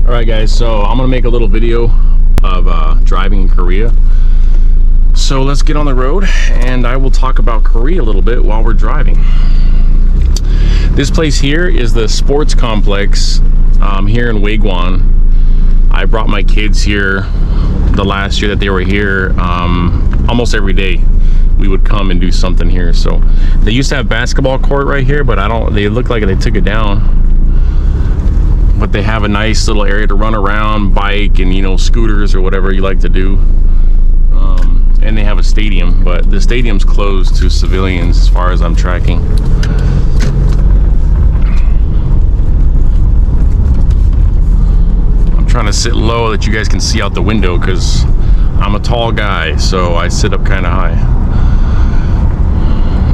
All right, guys, so I'm gonna make a little video of driving in Korea. So let's get on the road and I will talk about Korea a little bit while we're driving. This place here is the sports complex here in Wagwon. I brought my kids here the last year that they were here. Almost every day we would come and do something here. So they used to have basketball court right here, but they look like they took it down. But they have a nice little area to run around, bike, and, you know, scooters or whatever you like to do. And they have a stadium, but the stadium's closed to civilians as far as I'm tracking. I'm trying to sit low that you guys can see out the window because I'm a tall guy, so I sit up kind of high.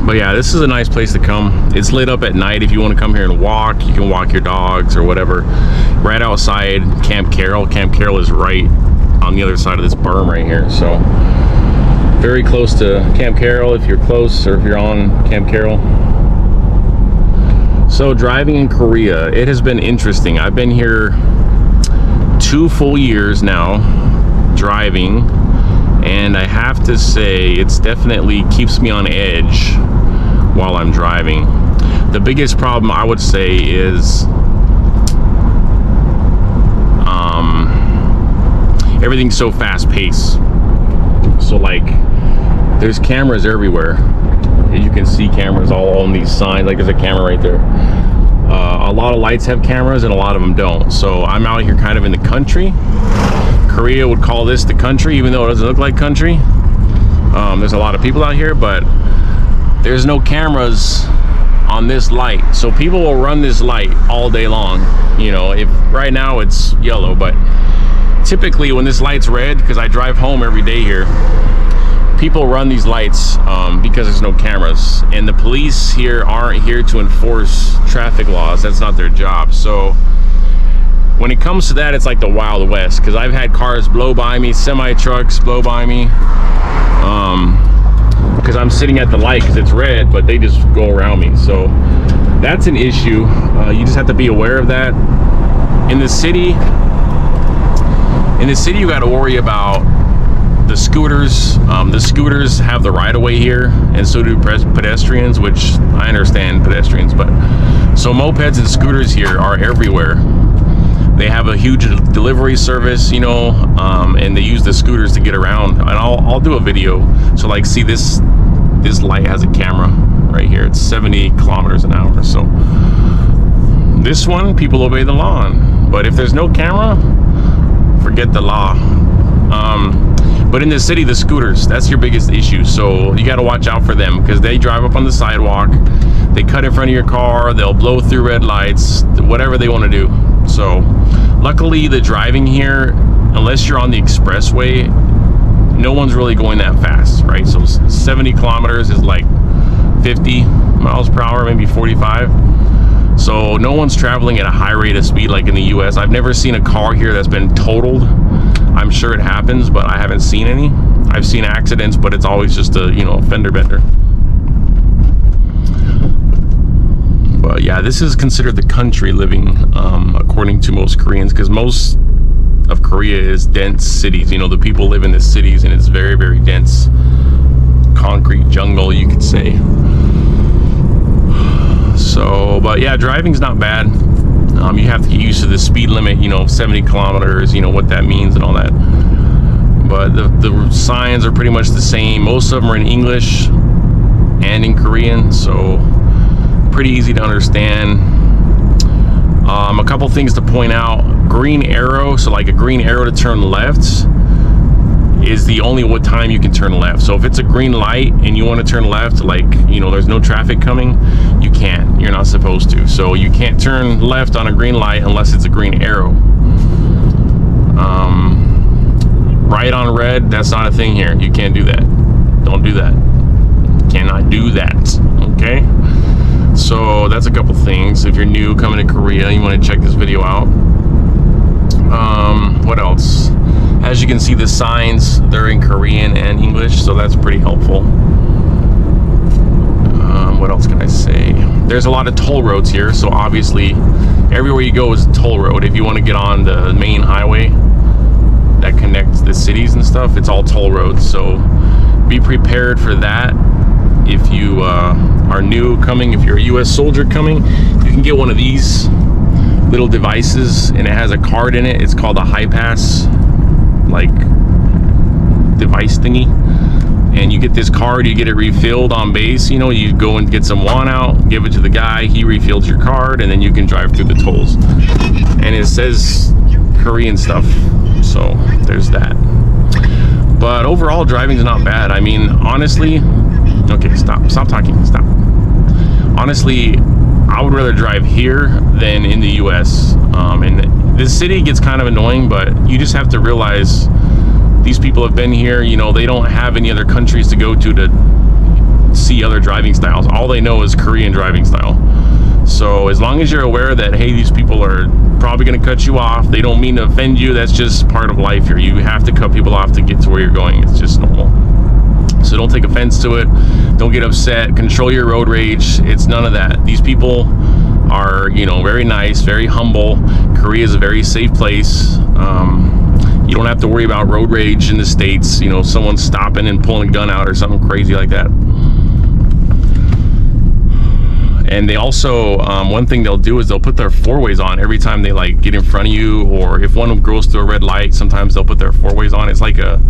But yeah, this is a nice place to come. It's lit up at night. If you want to come here and walk, you can walk your dogs or whatever. Right outside Camp Carroll. Camp Carroll is right on the other side of this berm right here. So very close to Camp Carroll if you're close, or if you're on Camp Carroll. So driving in Korea, it has been interesting. I've been here 2 full years now driving, and I have to say it's definitely keeps me on edge while I'm driving. The biggest problem I would say is everything's so fast-paced. So like there's cameras everywhere. You can see cameras all on these signs. Like there's a camera right there. A lot of lights have cameras and a lot of them don't. So I'm out here kind of in the country. Korea would call this the country, even though it doesn't look like country. There's a lot of people out here, but there's no cameras on this light. So people will run this light all day long. You know, if right now it's yellow, but typically when this light's red, because I drive home every day here, people run these lights because there's no cameras. And the police here aren't here to enforce traffic laws. That's not their job. So when it comes to that, it's like the Wild West, because I've had cars blow by me, semi-trucks blow by me, because I'm sitting at the light because it's red, but they just go around me. So that's an issue. You just have to be aware of that. In the city, you got to worry about the scooters. The scooters have the right-of-way here, and so do pedestrians, which I understand pedestrians, but so mopeds and scooters here are everywhere. They have a huge delivery service, you know, and they use the scooters to get around. And I'll do a video. So like, see this light has a camera right here. It's 70 kilometers an hour. So this one, people obey the law on. But if there's no camera, forget the law. But in the city, the scooters, that's your biggest issue. So you got to watch out for them, because they drive up on the sidewalk, they cut in front of your car, they'll blow through red lights, whatever they want to do. So luckily the driving here, unless you're on the expressway, no one's really going that fast, right? So 70 kilometers is like 50 miles per hour, maybe 45. So no one's traveling at a high rate of speed like in the US. I've never seen a car here that's been totaled. I'm sure it happens, but I haven't seen any. I've seen accidents, but it's always just a, you know, fender bender. But yeah, this is considered the country living, according to most Koreans, because most of Korea is dense cities. You know, the people live in the cities, and it's very, very dense. Concrete jungle, you could say. So, but yeah, driving's not bad. You have to get used to the speed limit, you know, 70 kilometers, you know, what that means and all that. But the signs are pretty much the same. Most of them are in English and in Korean, so pretty easy to understand. A couple things to point out: green arrow, so like a green arrow to turn left is the only time you can turn left. So if it's a green light and you want to turn left, like, you know, there's no traffic coming, you can't. You're not supposed to. So you can't turn left on a green light unless it's a green arrow. Right on red, that's not a thing here. You can't do that. Don't do that. Cannot do that. Okay? So that's a couple things. If you're new coming to Korea, you want to check this video out. What else? As you can see, the signs, they're in Korean and English, so that's pretty helpful. What else can I say? There's a lot of toll roads here, so obviously everywhere you go is a toll road. If you want to get on the main highway that connects the cities and stuff, it's all toll roads. So be prepared for that. If you are new coming, if you're a US soldier coming, you can get one of these little devices, and it has a card in it. It's called a high pass like device thingy, and you get this card, you get it refilled on base. You know, you go and get some won out, give it to the guy, he refills your card, and then you can drive through the tolls. And it says Korean stuff, so there's that. But overall, driving's not bad. I mean, honestly, okay, stop talking, stop. Honestly, I would rather drive here than in the US. And this city gets kind of annoying, but you just have to realize these people have been here. You know, they don't have any other countries to go to see other driving styles. All they know is Korean driving style. So as long as you're aware that, hey, these people are probably going to cut you off, they don't mean to offend you, that's just part of life here. You have to cut people off to get to where you're going. It's just normal. So don't take offense to it. Don't get upset. Control your road rage. It's none of that. These people are, you know, very nice, very humble. Korea is a very safe place. You don't have to worry about road rage in the States. You know, someone stopping and pulling a gun out or something crazy like that. And they also, one thing they'll do is they'll put their four-ways on every time they like get in front of you, or if one goes through a red light, sometimes they'll put their four-ways on. It's like a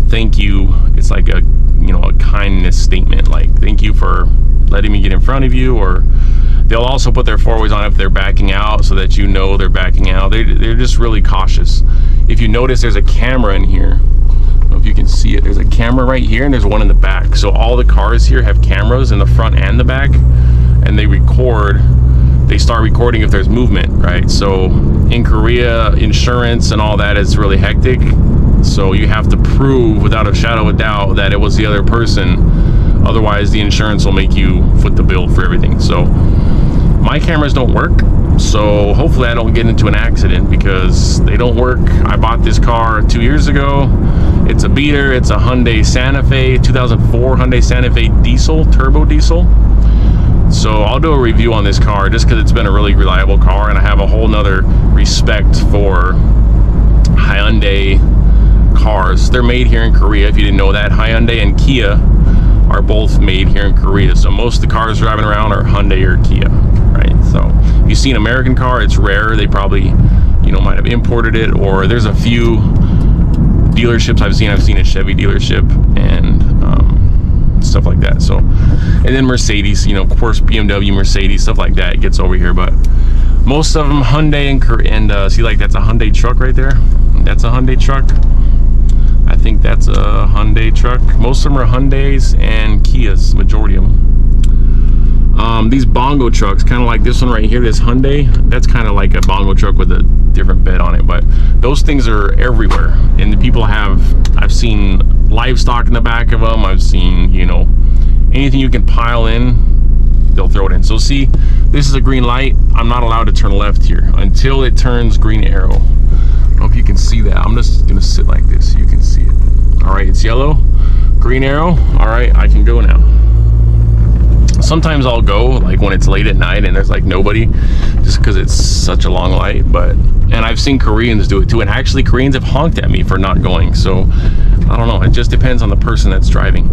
thank you. It's like a, you know, a kindness statement, like thank you for letting me get in front of you. Or they'll also put their four-ways on if they're backing out, so that you know they're backing out. They're just really cautious. If you notice, there's a camera in here. I don't know if you can see it. There's a camera right here, and there's one in the back. So all the cars here have cameras in the front and the back, and they record. They start recording if there's movement, right? So in Korea, insurance and all that is really hectic. So you have to prove without a shadow of a doubt that it was the other person. Otherwise, the insurance will make you foot the bill for everything. So my cameras don't work. So hopefully I don't get into an accident, because they don't work. I bought this car 2 years ago. It's a beater. It's a Hyundai Santa Fe, 2004 Hyundai Santa Fe diesel, turbo diesel. So I'll do a review on this car just because it's been a really reliable car, and I have a whole nother respect for Hyundai cars. They're made here in Korea, if you didn't know that. Hyundai and Kia are both made here in Korea. So most of the cars driving around are Hyundai or Kia, right? So if you see an American car, it's rare. They probably, you know, might have imported it, or there's a few dealerships I've seen a Chevy dealership and stuff like that. So, and then Mercedes, you know, of course, BMW, Mercedes, stuff like that gets over here. But most of them Hyundai and see, like that's a Hyundai truck right there. That's a Hyundai truck. I think that's a Hyundai truck. Most of them are Hyundais and Kias, majority of them. These bongo trucks, kind of like this one right here, this Hyundai, that's kind of like a bongo truck with a different bed on it. But those things are everywhere, and the people have, I've seen livestock in the back of them. I've seen, you know, anything you can pile in, they'll throw it in. So see, this is a green light. I'm not allowed to turn left here until it turns green arrow. I don't know if you can see that. I'm just gonna sit like this so you can see it. All right, it's yellow, green arrow. All right, I can go now. Sometimes I'll go like when it's late at night and there's like nobody, just because it's such a long light. But, and I've seen Koreans do it too, and actually Koreans have honked at me for not going. So I don't know, it just depends on the person that's driving.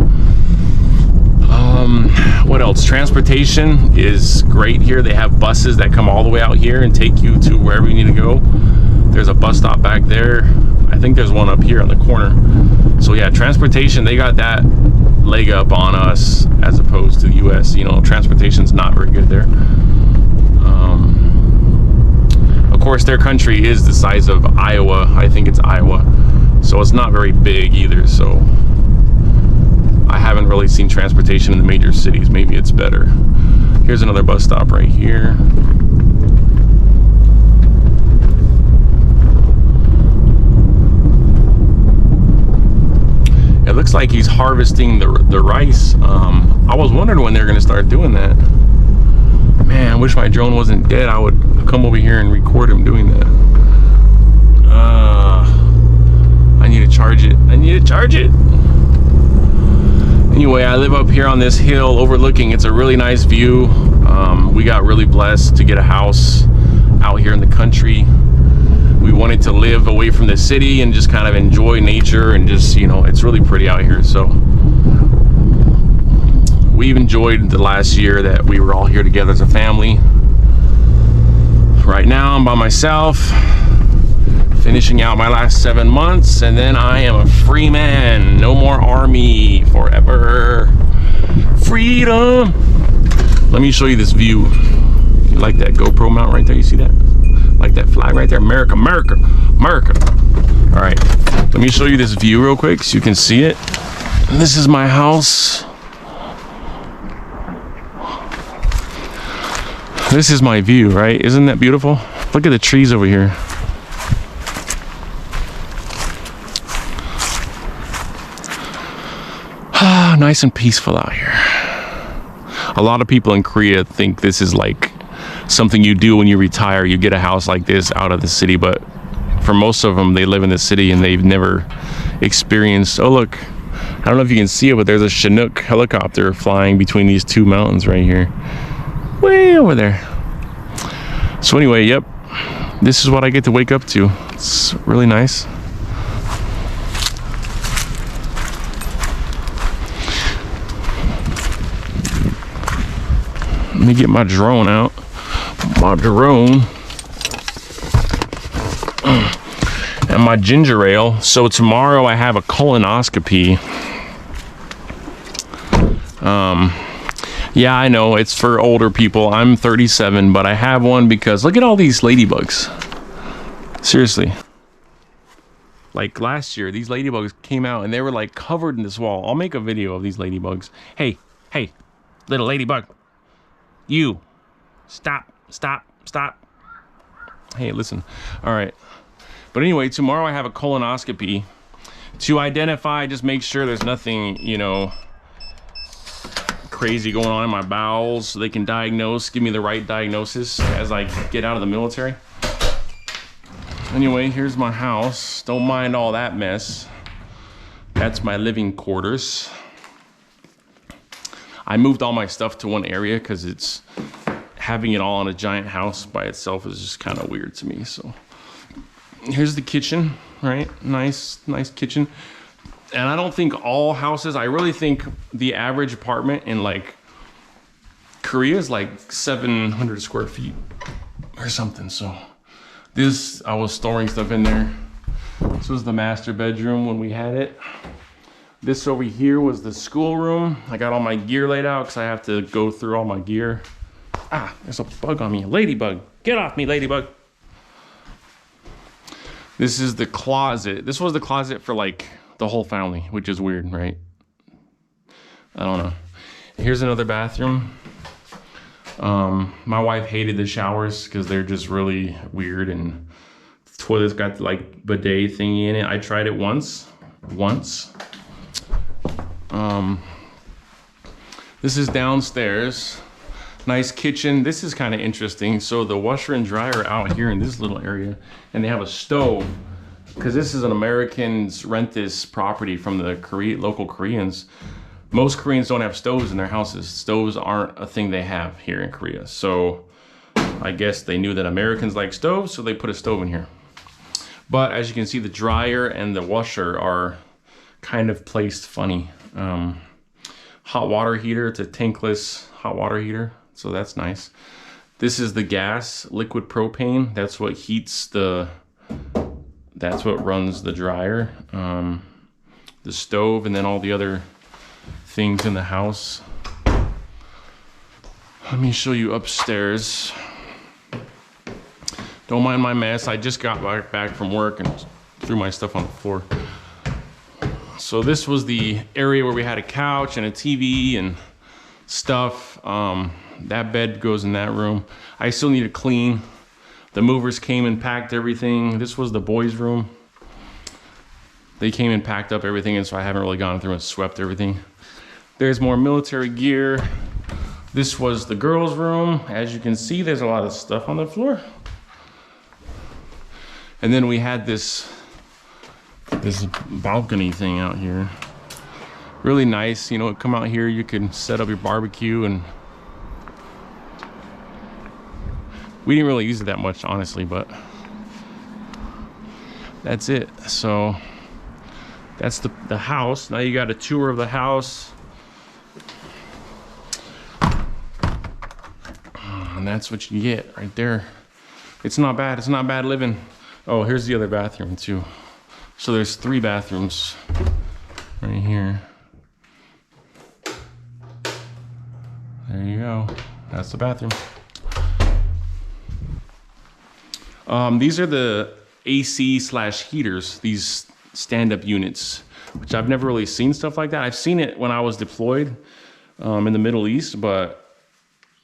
What else? Transportation is great here. They have buses that come all the way out here and take you to wherever you need to go. There's a bus stop back there. I think there's one up here on the corner. So yeah, transportation, they got that leg up on us as opposed to the US. You know, transportation's not very good there. Of course, their country is the size of Iowa. I think it's Iowa. So it's not very big either. So I haven't really seen transportation in the major cities. Maybe it's better. Here's another bus stop right here. It looks like he's harvesting the rice. I was wondering when they're going to start doing that. Man, I wish my drone wasn't dead. I would come over here and record him doing that. I need to charge it. I need to charge it. Anyway, I live up here on this hill overlooking. It's a really nice view. We got really blessed to get a house out country. We wanted to live away from the city and just kind of enjoy nature, and just, you know, it's really pretty out here. So we've enjoyed the last year that we were all here together as a family. Right now I'm by myself, finishing out my last 7 months, and then I am a free man. No more army forever. Freedom. Let me show you this view. You like that GoPro mount right there? You see that? Like that flag right there? America, America, America. All right, let me show you this view real quick so you can see it. And this is my house. This is my view, right? Isn't that beautiful? Look at the trees over here. Ah, nice and peaceful out here. A lot of people in Korea think this is like something you do when you retire. You get a house like this out of the city, but for most of them, they live in the city and they've never experienced. Oh, look, I don't know if you can see it, but there's a Chinook helicopter flying between these two mountains right here. Way over there. So anyway, yep, this is what I get to wake up to. It's really nice. Let me get my drone out. My drone. And my ginger ale. So tomorrow I have a colonoscopy. Yeah, I know it's for older people. I'm 37, but I have one because look at all these ladybugs. Seriously. Like last year, these ladybugs came out and they were like covered in this wall. I'll make a video of these ladybugs. Hey, hey, little ladybug. You. Stop, stop, stop. Hey, listen. All right. But anyway, tomorrow I have a colonoscopy to identify, just make sure there's nothing, you know, crazy going on in my bowels, so they can diagnose, give me the right diagnosis as I get out of the military. Anyway, here's my house. Don't mind all that mess. That's my living quarters. I moved all my stuff to one area because it's having it all in a giant house by itself is just kind of weird to me. So here's the kitchen, right? Nice kitchen. And I don't think all houses, I really think the average apartment in like Korea is like 700 square feet or something. So this, I was storing stuff in there. This was the master bedroom when we had it. This over here was the school room. I got all my gear laid out because I have to go through all my gear. Ah, there's a bug on me, a ladybug. Get off me, ladybug. This is the closet. This was the closet for like the whole family, which is weird, right? I don't know. Here's another bathroom. My wife hated the showers because they're just really weird, and the toilet's got the like bidet thingy in it. I tried it once. This is downstairs. Nice kitchen. This is kind of interesting. So the washer and dryer are out here in this little area, and they have a stove because this is an Americans rent this property from the local Koreans. Most Koreans don't have stoves in their houses. Stoves aren't a thing they have here in Korea. So I guess they knew that Americans like stoves, so they put a stove in here. But as you can see, the dryer and the washer are kind of placed funny. Hot water heater. It's a tankless hot water heater, so that's nice. This is the gas, liquid propane. That's what heats that's what runs the dryer. The stove, and then all the other things in the house. Let me show you upstairs. Don't mind my mess. I just got back from work and threw my stuff on the floor. So this was the area where we had a couch and a TV and stuff. That bed goes in that room. I still need to clean. The movers came and packed everything. This was the boys' room. They came and packed up everything, and so I haven't really gone through and swept everything. There's more military gear. This was the girls' room. As you can see, there's a lot of stuff on the floor. And then we had this balcony thing out here. Really nice, you know, come out here, you can set up your barbecue and We didn't really use it that much, honestly, but that's it. So that's the house. Now you got a tour of the house. And that's what you get right there. It's not bad. It's not bad living. Oh, here's the other bathroom too. So there's 3 bathrooms right here. There you go. That's the bathroom. These are the AC/heaters, these stand-up units, which I've never really seen stuff like that. I've seen it when I was deployed in the Middle East, but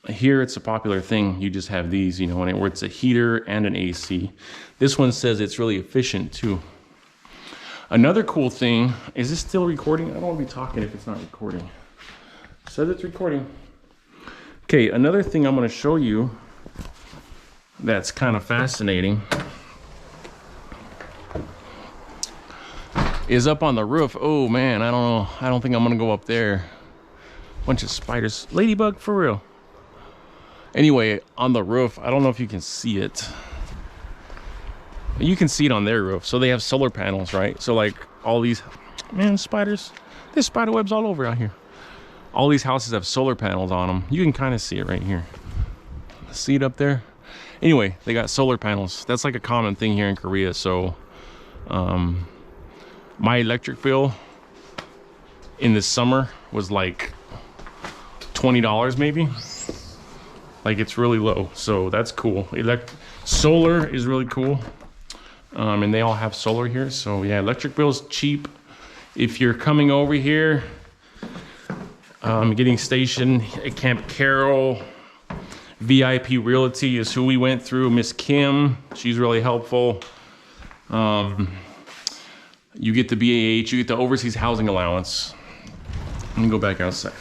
here it's a popular thing. You just have these, you know, where it's a heater and an AC. This one says it's really efficient too. Another cool thing, is this still recording? I don't want to be talking if it's not recording. It says it's recording. Okay, another thing I'm going to show you that's kind of fascinating is up on the roof. Oh man, I don't know. I don't think I'm going to go up there. Bunch of spiders. Ladybug, for real. Anyway, on the roof, I don't know if you can see it. You can see it on their roof. So they have solar panels, right? So like all these, man, spiders. There's spider webs all over out here. All these houses have solar panels on them. You can kind of see it right here. See it up there? Anyway, they got solar panels. That's like a common thing here in Korea. So my electric bill in the summer was like $20 maybe. Like, it's really low, so that's cool. Solar is really cool, and they all have solar here. So yeah, electric bill's cheap. If you're coming over here, getting stationed at Camp Carroll, VIP Realty is who we went through. Miss Kim, she's really helpful. You get the BAH, you get the overseas housing allowance. Let me go back outside.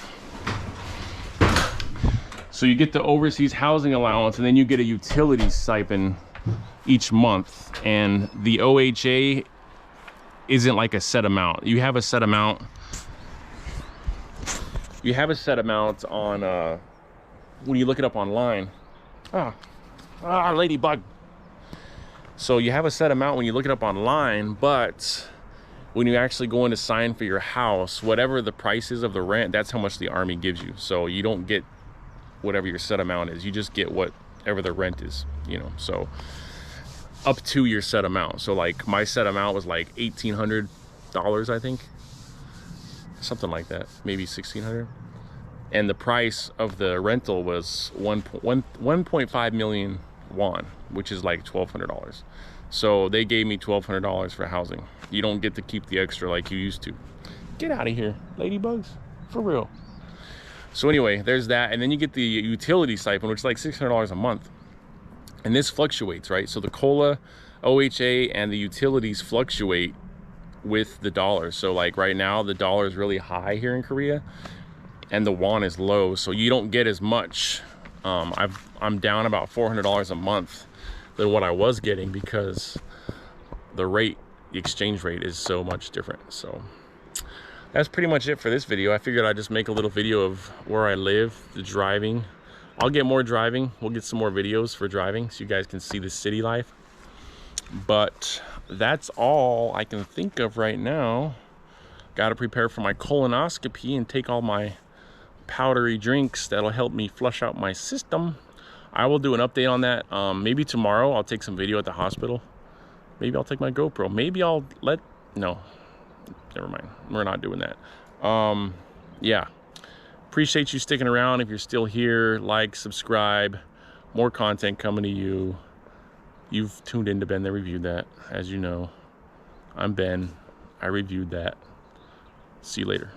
So you get the overseas housing allowance, and then you get a utility stipend each month. And the OHA isn't like a set amount. You have a set amount. You have a set amount on when you look it up online. Ladybug. So you have a set amount when you look it up online, but when you actually go in to sign for your house, whatever the price is of the rent, that's how much the Army gives you. So you don't get whatever your set amount is, you just get whatever the rent is, you know, so up to your set amount. So like my set amount was like $1,800, I think, something like that, maybe 1,600. And the price of the rental was 1.5 million won, which is like $1,200. So they gave me $1,200 for housing. You don't get to keep the extra like you used to. Get out of here, ladybugs, for real. So anyway, there's that, and then you get the utility stipend, which is like $600 a month. And this fluctuates, right? So the COLA, OHA, and the utilities fluctuate with the dollar. So like right now, the dollar is really high here in Korea, and the won is low, so you don't get as much. I'm down about $400 a month than what I was getting because the exchange rate is so much different. So that's pretty much it for this video. I figured I'd just make a little video of where I live, the driving. I'll get more driving. We'll get some more videos for driving so you guys can see the city life. But that's all I can think of right now. Got to prepare for my colonoscopy and take all my powdery drinks that'll help me flush out my system. I will do an update on that. Maybe tomorrow I'll take some video at the hospital. Maybe I'll take my GoPro. Maybe I'll no. Never mind, we're not doing that. Yeah, appreciate you sticking around. If you're still here, like, subscribe, more content coming to you. You've tuned into Ben That Reviewed That. As you know, I'm Ben, I reviewed that. See you later.